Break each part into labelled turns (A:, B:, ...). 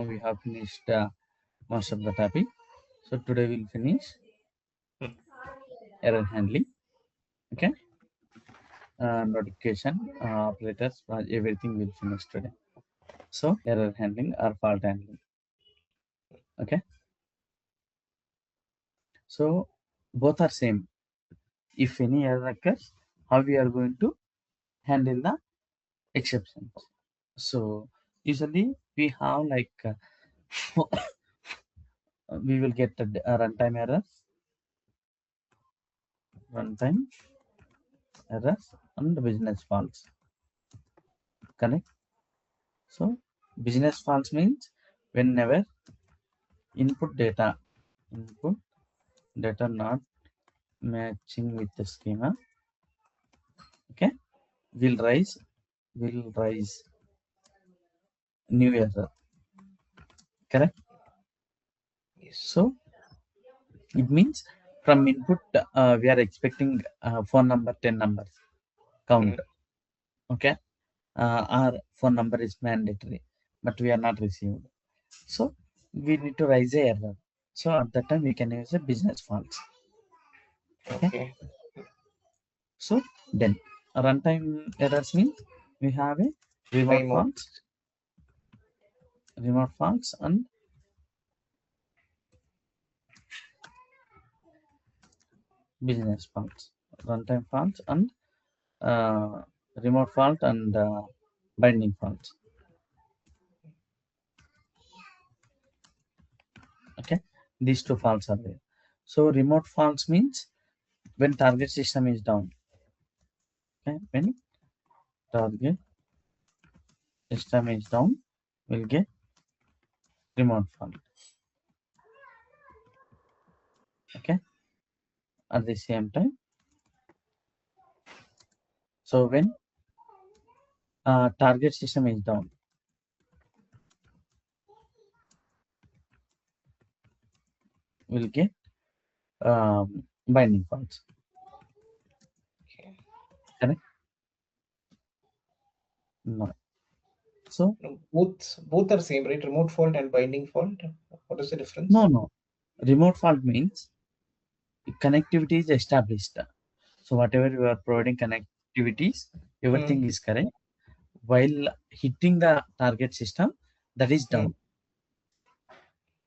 A: we have finished most of the topic. So today we'll finish error handling. Okay, notification operators, everything will finish today. So error handling or fault handling. Okay, so both are same. If any error occurs, how we are going to handle the exceptions? So usually we have like we will get a runtime errors and business faults. Correct. So business faults means whenever input data not matching with the schema, okay, will rise new error. Correct.
B: Yes.
A: So it means from input we are expecting phone number 10 numbers count. Okay, our phone number is mandatory, but we are not received. So we need to raise a error. So at that time we can use a business faults.
B: Okay.
A: So then runtime errors means we have a remote
B: Remote.
A: faults, and business faults. Runtime faults and uh, remote fault and binding faults. Okay, these two faults are there. So remote faults means when target system is down. Okay, when target system is down, we'll get remote fault. Okay, at the same time. So when target system is down, we'll get binding faults.
B: Okay.
A: Correct? No. So
B: No, both are same, right? Remote fault and binding fault. What is the difference?
A: no. Remote fault means connectivity is established. So whatever you are providing connectivities, everything is correct. While hitting the target system, that is down.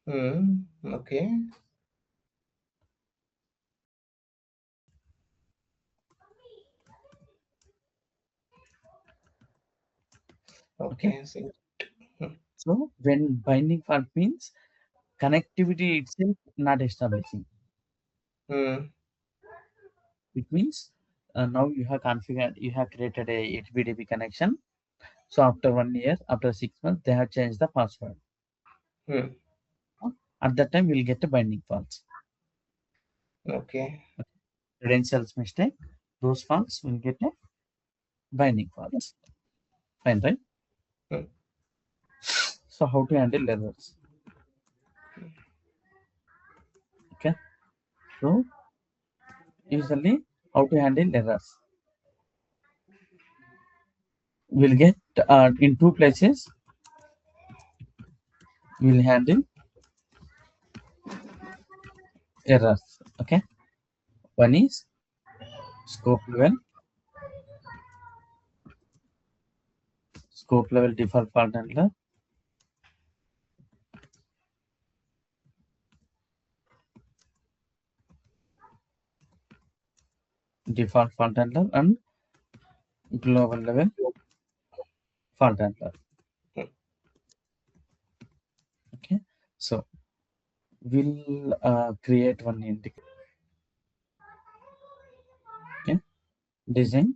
B: Okay. Okay.
A: So when binding fault means connectivity itself not establishing. It means now you have configured, you have created a HTTP connection. So after 1 year, after 6 months, they have changed the password. At that time, we'll get a binding faults.
B: Okay.
A: Credentials mistake, those faults will get a binding faults. Fine, right? So how to handle errors? Okay. So usually how to handle errors? We'll get in two places. We'll handle errors. Okay. One is scope level default fault handler. Default fault handler and global level fault handler. Okay. So we'll create one integrator. Okay. Design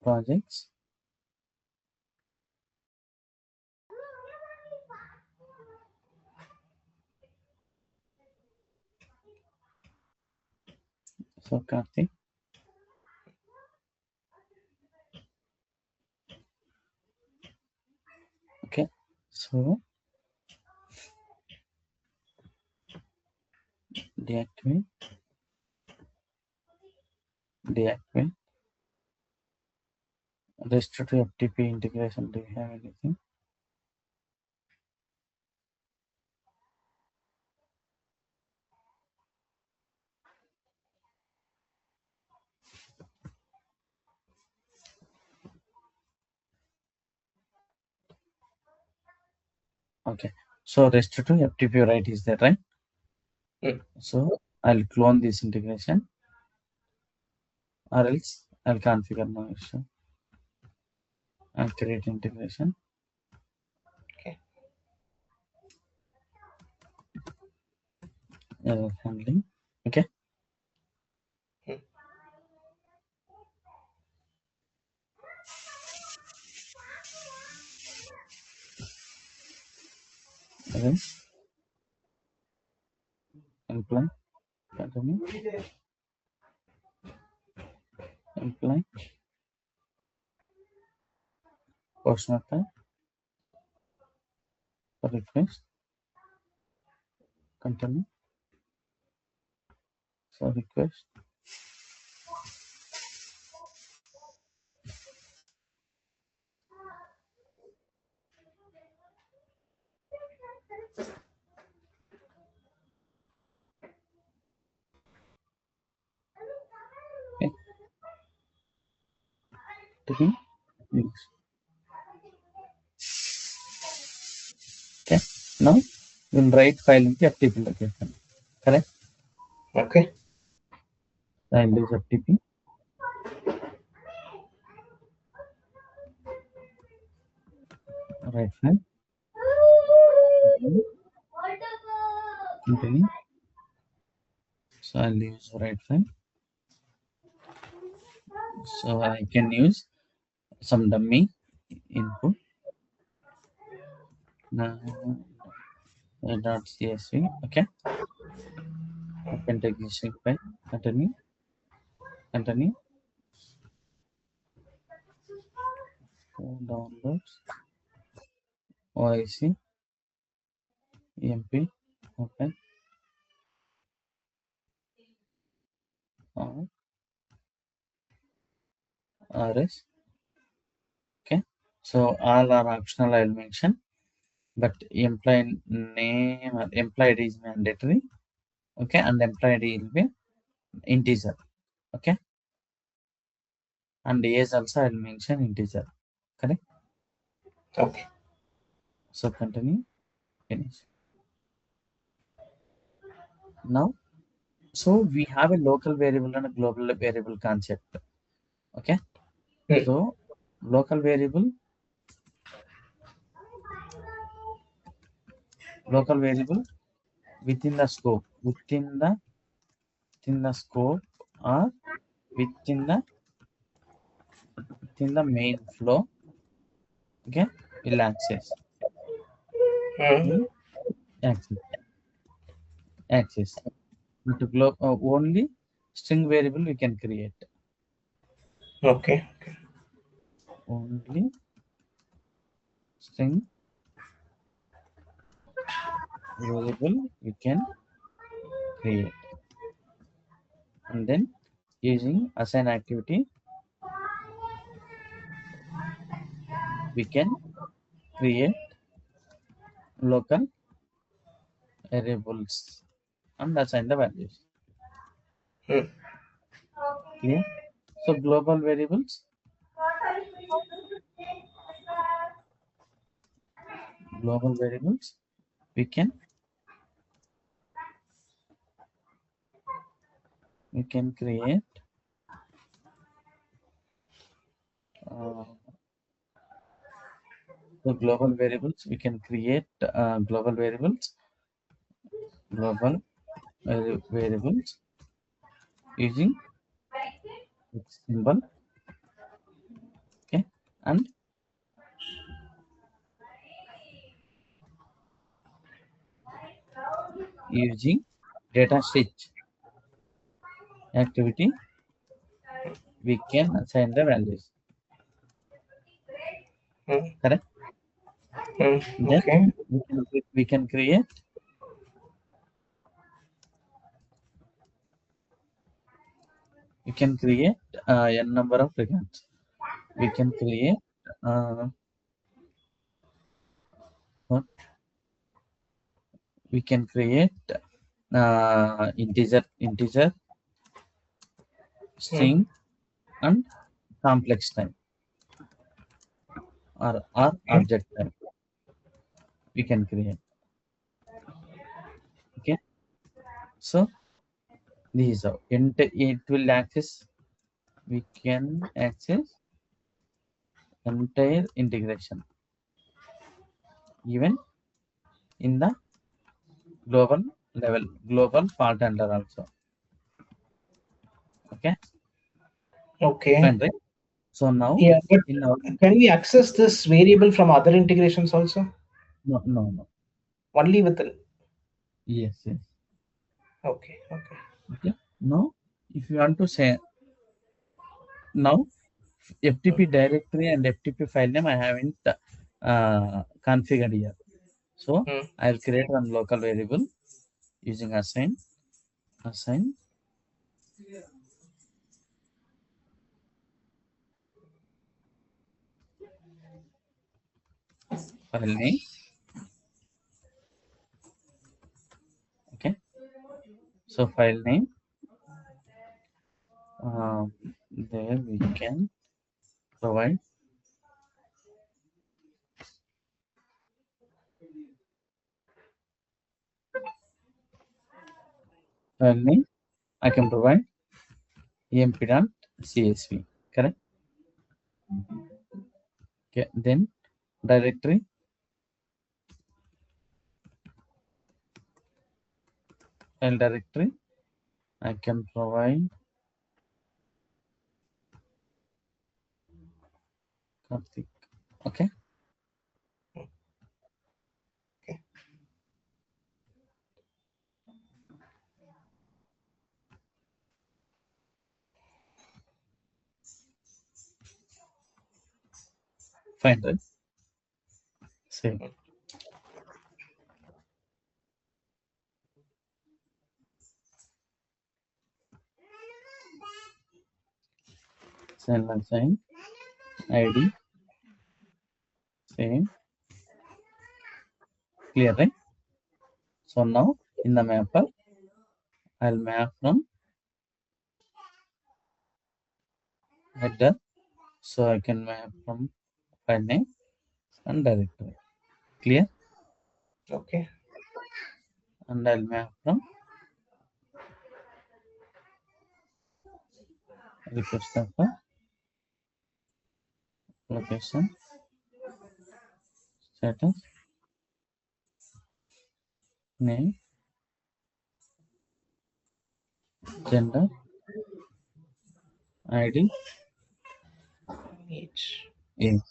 A: projects. So Karthik. Okay. So deactivate. Restore to FTP integration. Do you have anything? Okay. So rest to FTP write is there, right?
B: Hmm.
A: So I'll clone this integration, or else I'll configure my issue and create integration.
B: Okay.
A: Error handling. Okay.
B: Hmm.
A: Then imply, continue, imply, post method for request, continue, so request. Okay. To be used. Okay. Now we'll write file in the FTP location. Correct?
B: Okay.
A: I'll use FTP. Write file. Continue. Continue. So I'll use write file. So I can use some dummy input. Now .csv. Okay. Open the existing file. Continue. Continue. So downloads. OIC. EMP. Open. Or RS. Okay. So all are optional. I'll mention, but employee name or employee ID is mandatory. Okay, and employee ID will be integer. Okay, and age also I'll mention integer. Correct.
B: Okay.
A: So continue. Finish. Now, so we have a local variable and a global variable concept. Okay.
B: Hmm.
A: So local variable, within the scope, within the scope, or within the main flow. Okay, will access.
B: Hmm.
A: Will access. Access. But only string variable we can create.
B: Okay.
A: Only string variable we can create. And then using assign activity, we can create local variables and assign the values.
B: Hmm.
A: Clear? So global variables, we can create uh, the global variables. We can create global variables using its symbol. Okay, and using data stitch activity, we can assign the values.
B: Hmm.
A: Correct?
B: Hmm.
A: Then
B: Okay.
A: we can create n number of records. We can create uh, what we can create integer,
B: Hmm.
A: string, and complex time, or object time. we can create. Okay, so this is how it will access. We can access entire integration, even in the global level, global fault handler also. Okay,
B: Okay.
A: fine, right? So now
B: Yeah, but
A: in our
B: can we access this variable from other integrations also?
A: no no no
B: Only within.
A: yes yes
B: Okay. Okay.
A: okay. Now if you want to say now
B: Hmm.
A: FTP directory and FTP file name I haven't configured here. So
B: Hmm.
A: I'll create one local variable using assign file name. Okay, so file name. There we can provide file name. I can provide emp.csv. Correct. Okay, then directory. File directory. I can provide Karthik. Okay,
B: Okay.
A: fine, right? Save.
B: Hmm.
A: Send and sign ID. Same. Clear, right? So now in the mapper, I'll map from header. So I can map from file name and directory. Clear?
B: Okay.
A: And I'll map from request server, location, status, name, gender, ID,
B: Each.
A: age.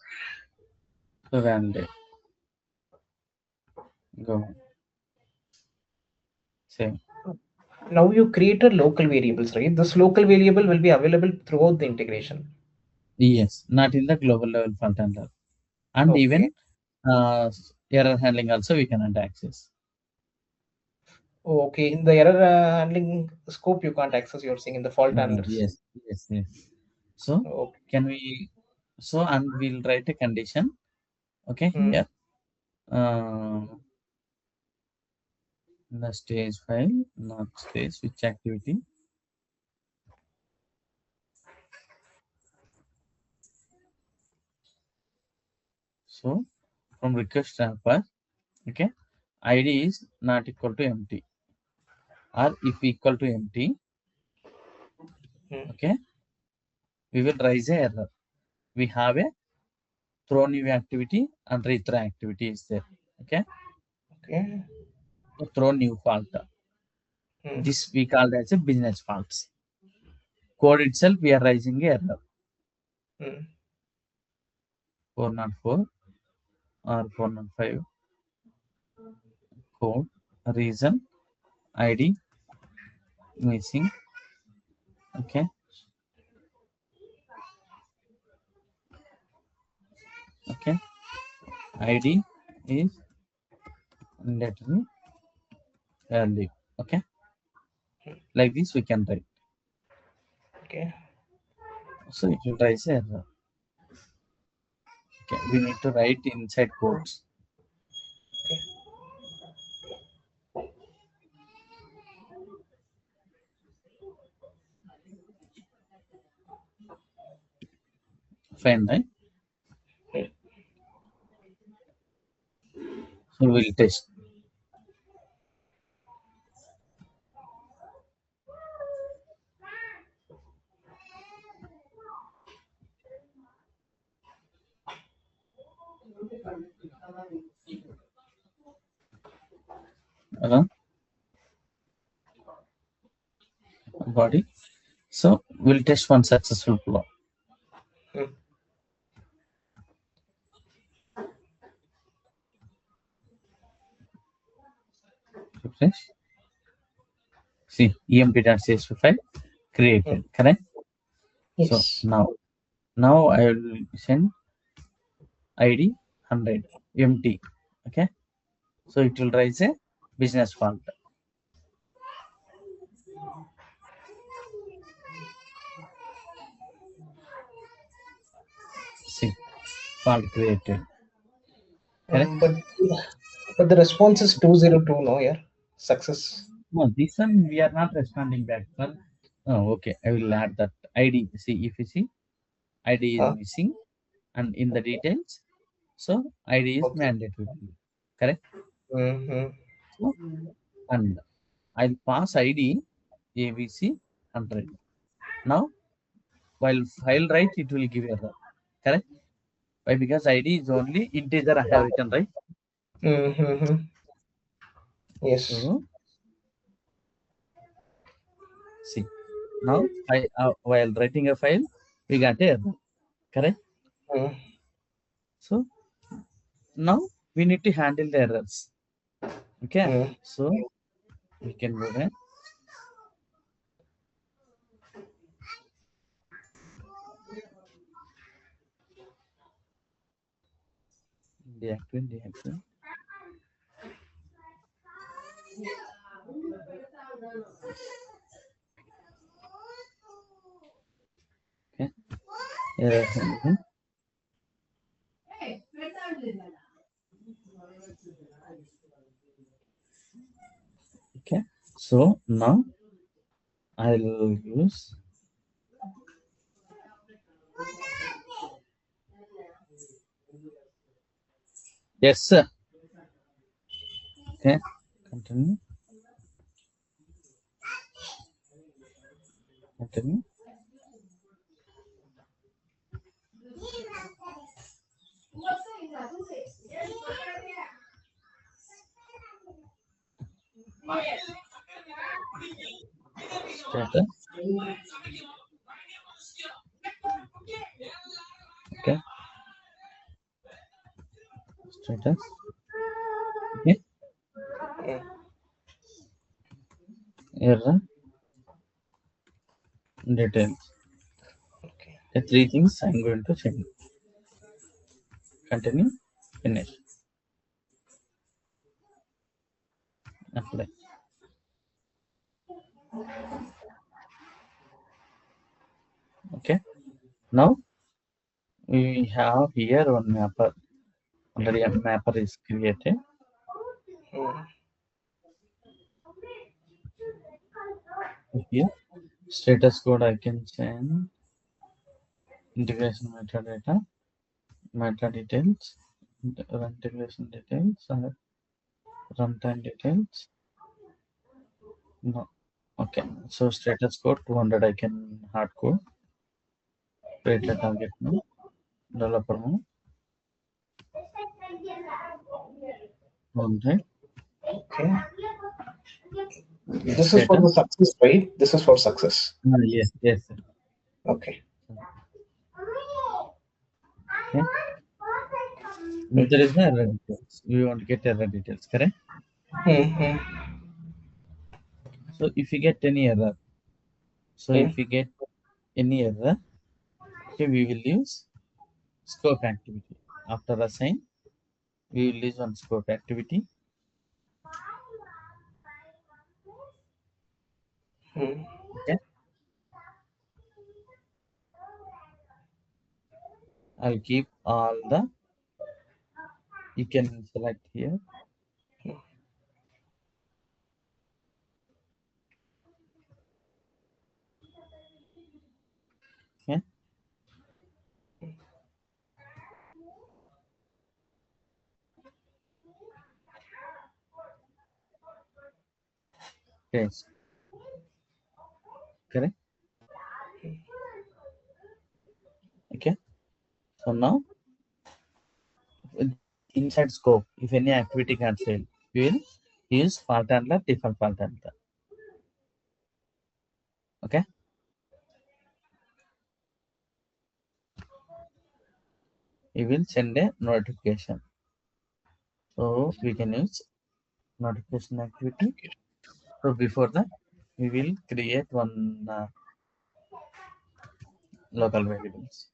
A: So validate. Go. Save.
B: Now you created local variables, right? This local variable will be available throughout the integration.
A: Yes, not in the global level file handler. And
B: Okay.
A: even error handling also we cannot access.
B: Okay. In the error handling scope, you can't access. You're saying in the fault handlers.
A: Yes, yes, yes. So
B: Okay.
A: can we? So and we'll write a condition. Okay,
B: Hmm.
A: here the stage file, not stage which activity. So from request wrapper, okay, ID is not equal to empty, or if equal to empty,
B: Hmm.
A: okay, we will raise a error. We have a throw new activity and retry activity is there. Okay,
B: Okay.
A: so throw new fault.
B: Hmm.
A: This we call as a business faults. Code itself we are raising a error.
B: Hmm.
A: 404 or 405 code reason ID missing. Okay, okay, ID is let me value. Okay, like this we can write.
B: Okay.
A: So it will raise a error. Okay, we need to write inside quotes.
B: Okay.
A: Fine, right?
B: Hmm.
A: So we'll test. Body. So we'll test one successful flow.
B: Hmm.
A: Refresh. See, emp.csv file
B: Hmm.
A: created. Correct. So
B: Yes.
A: now I will send ID 100 empty. Okay. So it will raise a business fault. See, fault created. Correct.
B: Um, but but the response is 202. No, yeah. Success.
A: No, this one we are not responding back. Well, oh, okay. I will add that ID. See, if you see, ID is
B: Huh?
A: missing, and in the details, so ID is
B: Okay.
A: mandatory. Correct.
B: Mm-hmm.
A: So, and I'll pass ID ABC 100. Now, while file write, it will give error. Correct. Why? Because ID is only integer I have written, right?
B: Mm-hmm. Yes.
A: So, see, now I while writing a file, we got a error. Correct.
B: Mm.
A: So now we need to handle the errors. Okay.
B: Mm.
A: So we can go there. Deactivate. Okay. Error handling. Okay. So now I'll use yes sir. Okay. Continue. Continue. Status. Okay. Status. Okay.
B: Mm.
A: Error details.
B: Okay.
A: The three things I'm going to change. Continue. Finish. Apply. Okay. Now we have here one mapper. Already a mapper is created.
B: Mm.
A: Here status code I can send integration metadata, meta details, integration details, runtime details. No. Okay. So status code 200 I can hard code. Create a target mode, developer mode, 100.
B: Okay. This is for the
A: Status.
B: success, right? This is for success.
A: Yes, yes.
B: Okay.
A: Okay.
B: Mm.
A: There is no error details. We want to get error details, correct?
B: Mm-hmm.
A: So if you get any error, so
B: Mm.
A: if you get any error, okay, we will use scope activity. After assign, we will use one scope activity.
B: Mm.
A: Okay. I'll keep all the, you can select here. Okay. case. Correct? Okay. So now inside scope, if any activity can fail, we will use fault handler, default fault handler. Okay. We will send a notification. So we can use notification activity. So before that, we will create one local variables.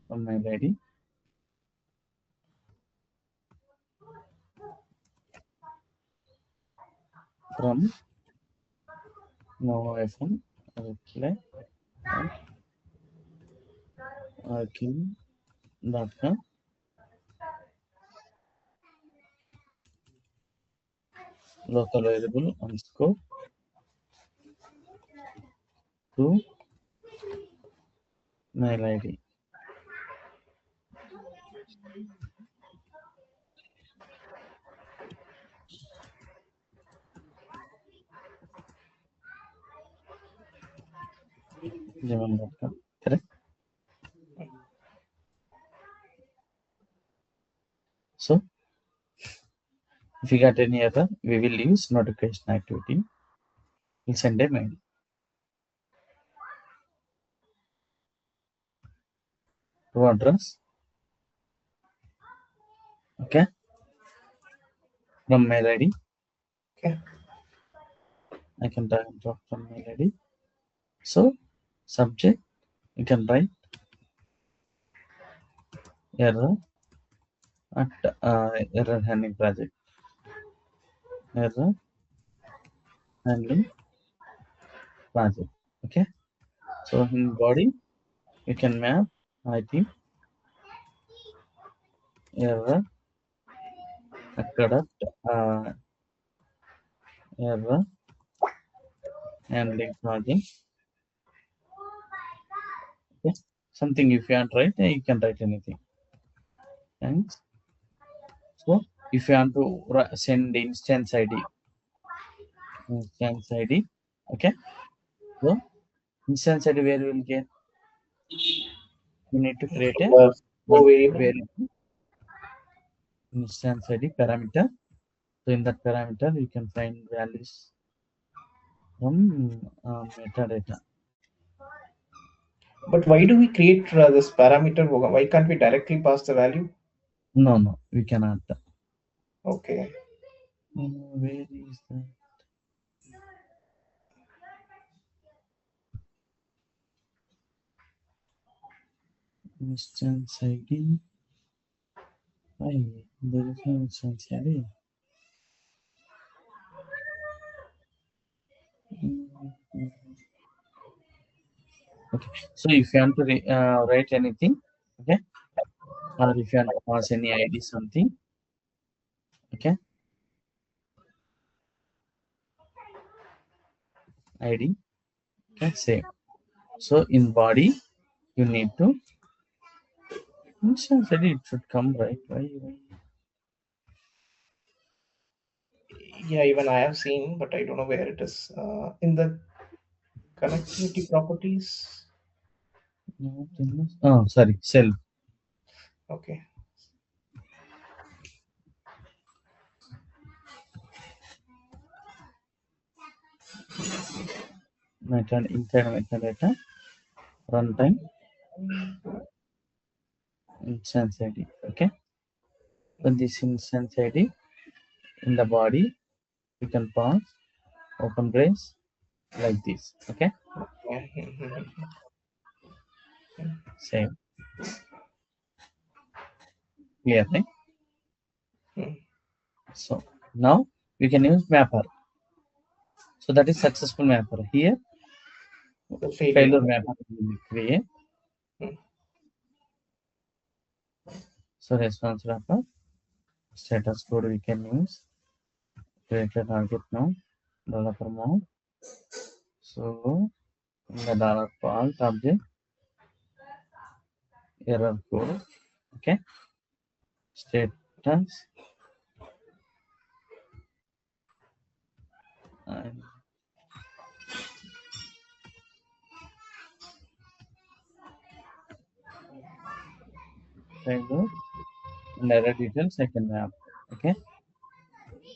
A: From my ID, from no iPhone, reply at working.com, local variable underscore to mail ID. gmail.com. Correct. So if you got any error, we will use notification activity. We'll send a mail to address. Okay. From mail ID,
B: Okay.
A: I can drag and drop from mail ID. So subject, you can write error at error handling project. Error handling project. Okay. So in body, you can map IT error occurred at error handling project. Okay. Something if you want to write, you can write anything. Thanks. So if you want to send instance ID, okay. So instance ID where you will get, you need to create a
B: The
A: one
B: variable.
A: variable instance ID parameter. So in that parameter, you can find values from metadata.
B: But why do we create this parameter? Why can't we directly pass the value?
A: No, we cannot.
B: Okay.
A: Where is the instance ID? Why there is no instance ID? Okay. So if you want to write anything, okay, or if you want to pass any ID something, okay, ID, okay, same. So in body, you need to instance ID. It should come right. Why?
B: Yeah, even I have seen, but I don't know where it is. In the connectivity properties.
A: Not in this. Oh, sorry, self.
B: Okay.
A: Method inside metadata runtime instance ID. Okay. So this instance ID in the body, you can pass open brace like this. Okay.
B: Yeah.
A: Same. Clear, right? So now we can use mapper. So that is successful mapper. Here,
B: The failure.
A: failure mapper will create.
B: Hmm.
A: So response mapper, status code we can use. Create a target now, developer mode. So the dollar fault object error code. Okay, status and failure and error details I can map. Okay,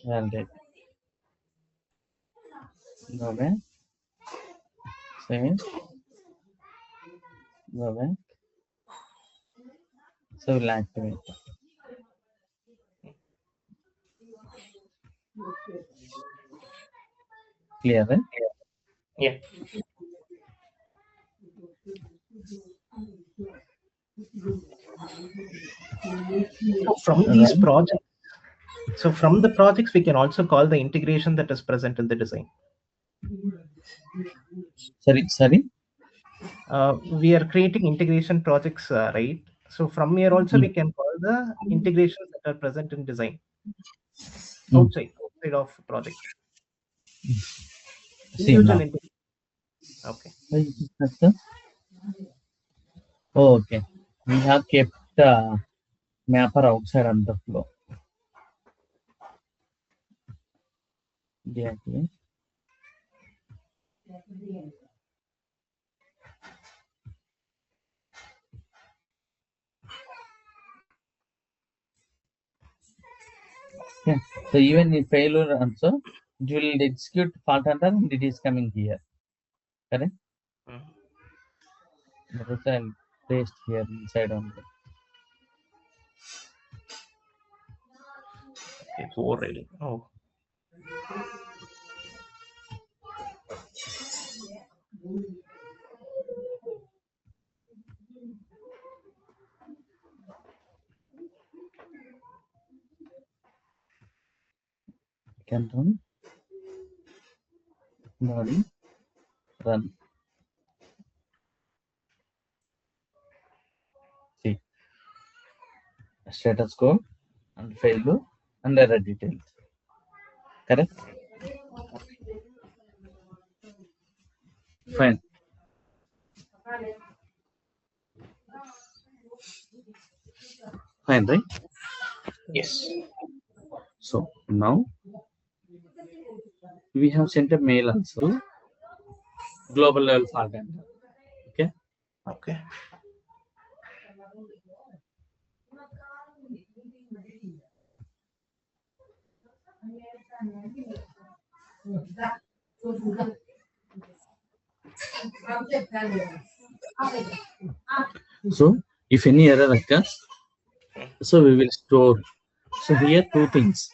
A: validate. Go back, save, go back. So we'll activate. Clear, right?
B: Yeah. So from these
A: Right.
B: projects, so from the projects, we can also call the integration that is present in the design.
A: Sorry.
B: We are creating integration projects, right? So from here also we
A: Mm.
B: can call the integrations that are present in design
A: Mm.
B: outside of project.
A: See
B: Individual
A: now.
B: integration. Okay.
A: Why is it like that? Oh, okay. We have kept mapper outside on the flow. Deactivate. Yeah. So even if failure also, it will execute fault hunter and it is coming here. Correct?
B: Mm.
A: That I'll paste here inside only.
B: Okay, it's overriding. Oh,
A: Can run. Body. Run. See. Status code and failure and error details. Correct? Fine. Fine, right?
B: yes.
A: So now we have sent a mail also global level fault hunter. Okay.
B: Okay.
A: So if any error occurs,
B: Mm.
A: so we will store. So here two things.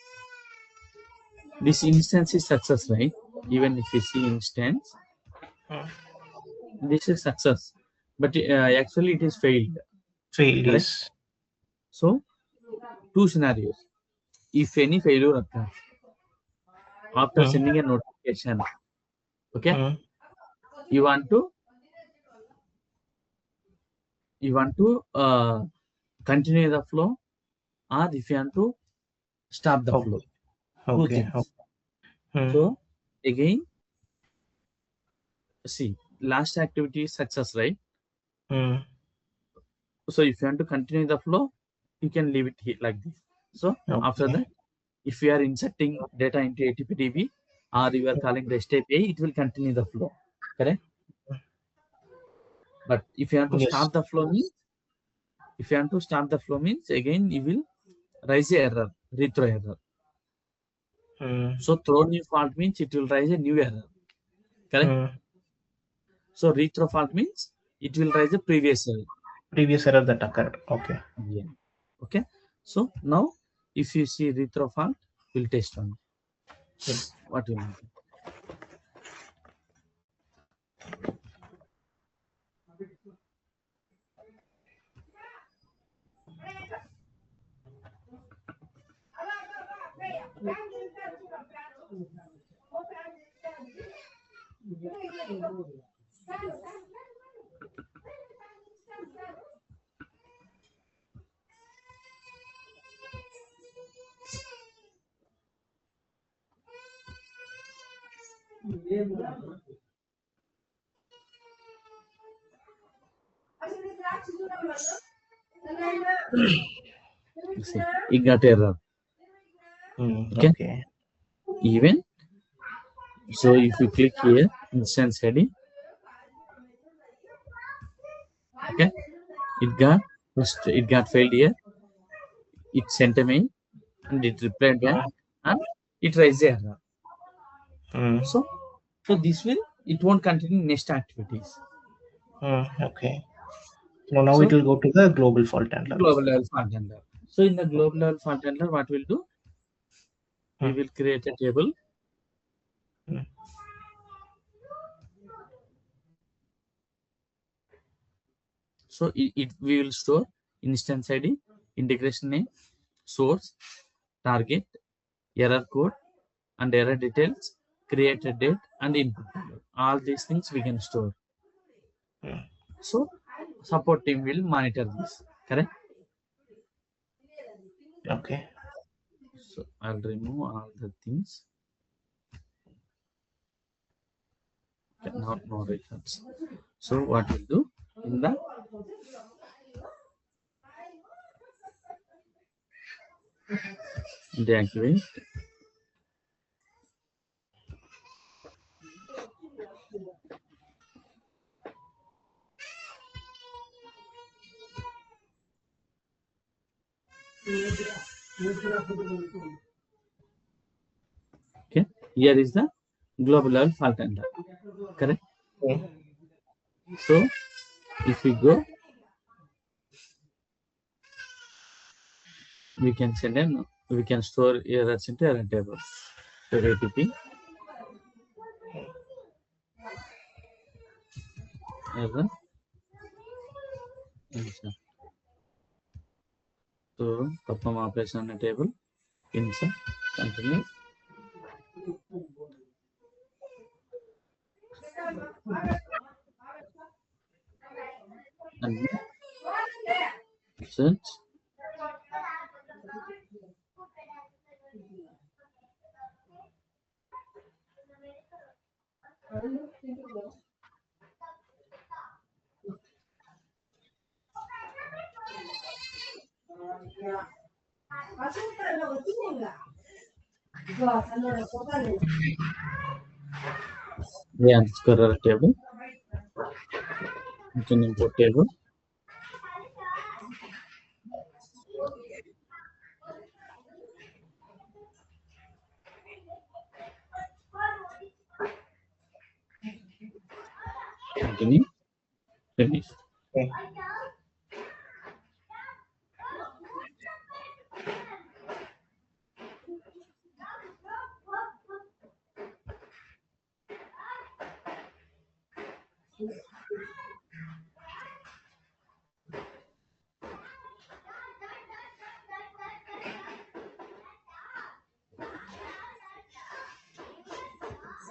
A: This instance is success, right? Even if we see instance,
B: Mm.
A: this is success, but actually it is failed.
B: Failed,
A: Correct.
B: yes.
A: So two scenarios. If any failure occurs after
B: Mm.
A: sending a notification, okay,
B: Mm.
A: you want to continue the flow, or if you want to stop the flow.
B: Okay.
A: Two
B: Okay.
A: things.
B: Okay. Mm.
A: So again, see, last activity is success, right?
B: Mm.
A: So if you want to continue the flow, you can leave it here like this. So after
B: Okay.
A: that, if you are inserting data into ATPDB or you are calling REST API, it will continue the flow. Correct? But if you want to
B: Yes.
A: stop the flow means, again you will raise a error, retro error.
B: Mm.
A: So throw new fault means it will raise a new error. Correct?
B: Mm.
A: So retro fault means it will raise a previous error.
B: Previous error that occurred. Okay.
A: Yeah. Okay. So now if you see retro fault, we'll test on
B: Yeah.
A: what you want. See, it got error. Okay.
B: Okay.
A: Even so, if you click here, instance heading, okay, it got failed here. It sent a mail and it replied back and it raised the error.
B: Mm.
A: So this will it won't continue next activities.
B: Okay. So now it
A: So
B: will go to the global fault handler.
A: global level fault handler. So in the global level fault handler, what we'll do? We
B: Mm.
A: will create a table.
B: Mm.
A: So we will store instance ID, integration name, source, target, error code, and error details, created date, and input value. All these things we can store.
B: Mm.
A: So support team will monitor this. Correct?
B: Okay.
A: So I'll remove all the things. Okay, now no records. So what we'll do in the deactivate. Okay, here is the global level fault handler. Correct?
B: Mm.
A: So if we go, we can store errors into error table. So ATP error insert. So perform operation on a table, insert, continue, and search. The underscore error table. You can import table. Continue, finish.
B: Okay.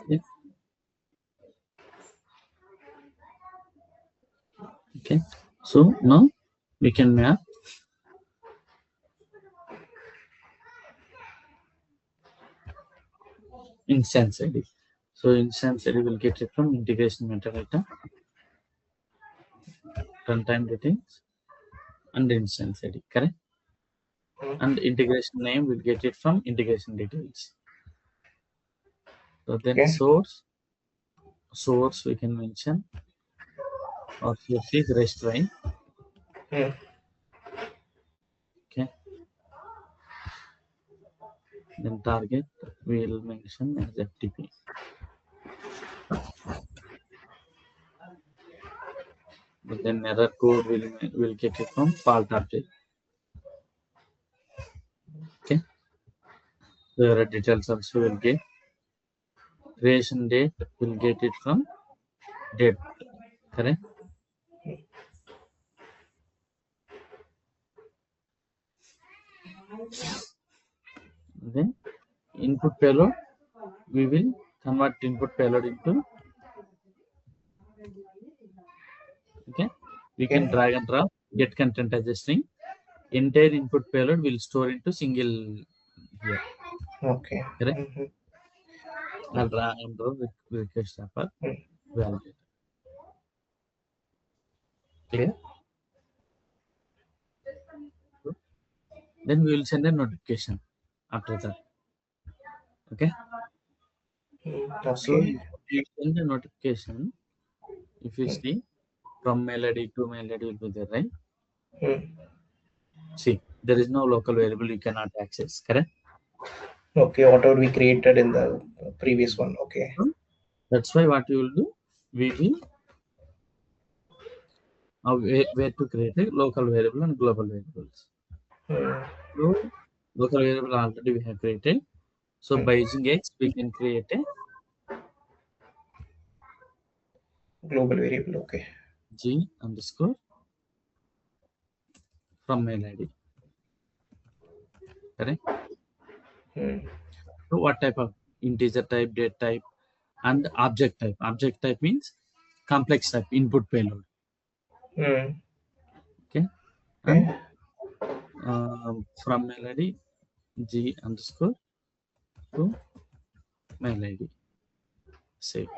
A: Yeah. Okay. So now we can map instance ID. So instance ID will get it from integration metadata, runtime details, and instance ID. Correct?
B: Mm.
A: And integration name will get it from integration details. So then
B: Okay.
A: source we can mention, or source is rest line.
B: Mm.
A: Okay. Then target we will mention as FTP. But then error code will get it from fault object. Okay. The error details also will get. Creation date will get it from date. Correct? Then input payload, we will convert input payload into, okay, we can
B: Okay.
A: drag and drop get content as a string. Entire input payload will store into single here.
B: Okay.
A: Correct?
B: Mm-hmm.
A: I'll drag and drop with request wrapper
B: Mm.
A: validate. Clear? then we will send a notification after that. Okay. So
B: Okay.
A: if you send a notification, if you see from mail ID to mail ID will be there, right?
B: Hmm.
A: See, there is no local variable you cannot access, correct?
B: Okay, whatever we created in the previous one. Okay.
A: So that's why what we will do, we will where to create a local variable and global variables.
B: Hmm.
A: So local variable already we have created. So
B: Hmm.
A: by using X, we can create a
B: Global variable. Okay.
A: G underscore from mail ID, correct?
B: Hmm.
A: So what type of integer type, date type, and object type? Object type means complex type input payload.
B: Hmm.
A: Okay, and
B: Okay.
A: from mail ID G underscore to mail ID save.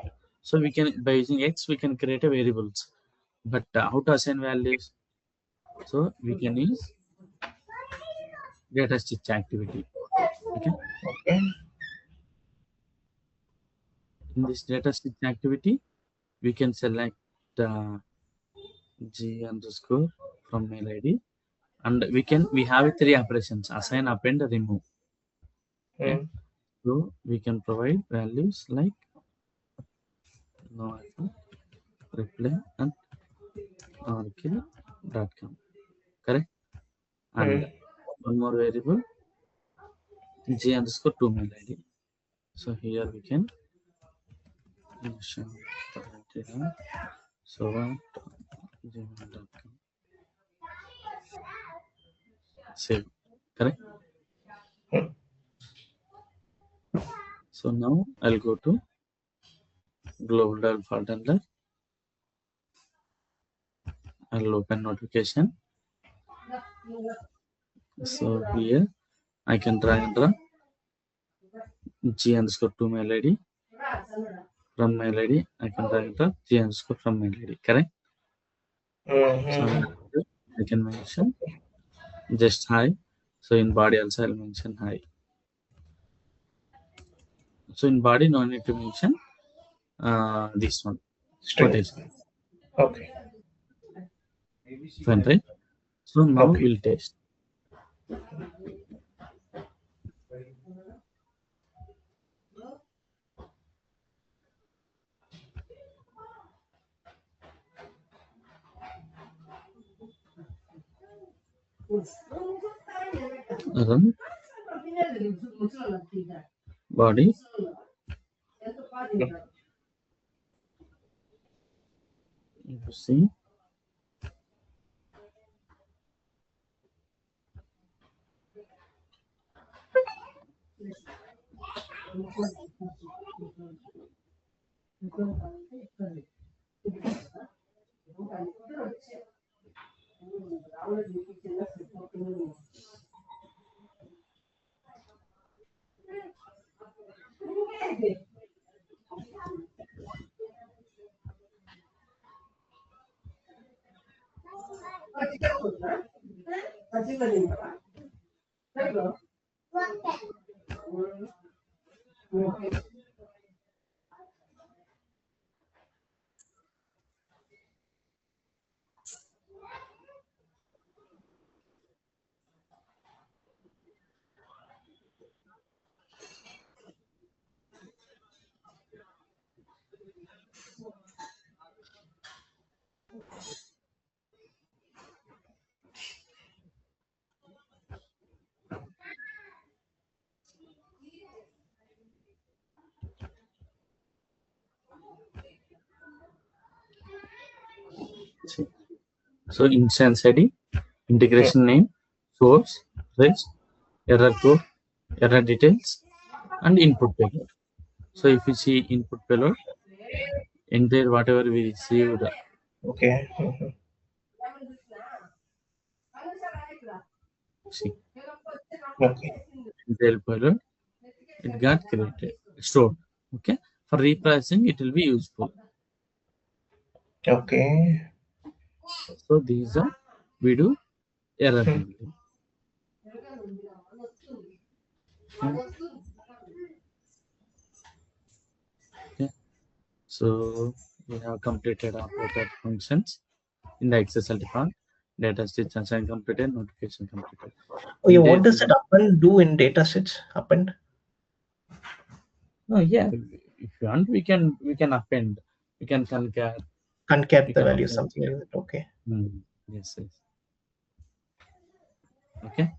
A: So we can by using X we can create a variables, but how to assign values? So we can use data stitch activity. Okay,
B: Okay.
A: in this data stitch activity we can select uh, G underscore from mail ID, and we have three operations: assign, append, remove. Okay,
B: Hmm.
A: so we can provide values like no alpha, reply, and oracle.com. Correct.
B: Hmm.
A: And one more variable G underscore to mail ID. So here we can mention so gmail.com. Save. Correct.
B: Hmm.
A: So now I'll go to global default handler. I'll open notification. So here I can drag and drop G underscore to mail ID from mail ID. I can drag and drop G underscore from mail ID. Correct. So
B: Hmm.
A: I can mention just hi. So in body also I'll mention hi. So in body no need to mention this one
B: String.
A: quotation.
B: Okay.
A: Fine, right? So now
B: Okay.
A: we'll test. Run body.
B: Hmm.
A: You see. See. So instance ID,
B: Hmm.
A: integration name, source, rest, error code, error details, and input payload. So if you see input payload, entire whatever we received,
B: Okay. Hmm.
A: see
B: Okay.
A: entire payload, it got created, stored. Okay, for repricing it will be useful.
B: Okay.
A: So these are we do error
B: Hmm.
A: handling. Hmm. Okay. So we have completed operator functions in the XSL part. Data stitch assigned completed, notification completed.
B: Oh yeah,
A: In
B: what does
A: this,
B: it append do in datasets? Append?
A: no, yeah, if you want, we can append, we can concur,
B: Concat
A: we
B: the
A: can
B: value,
A: append.
B: something like that. Okay.
A: Hmm. Yes, yes. Okay.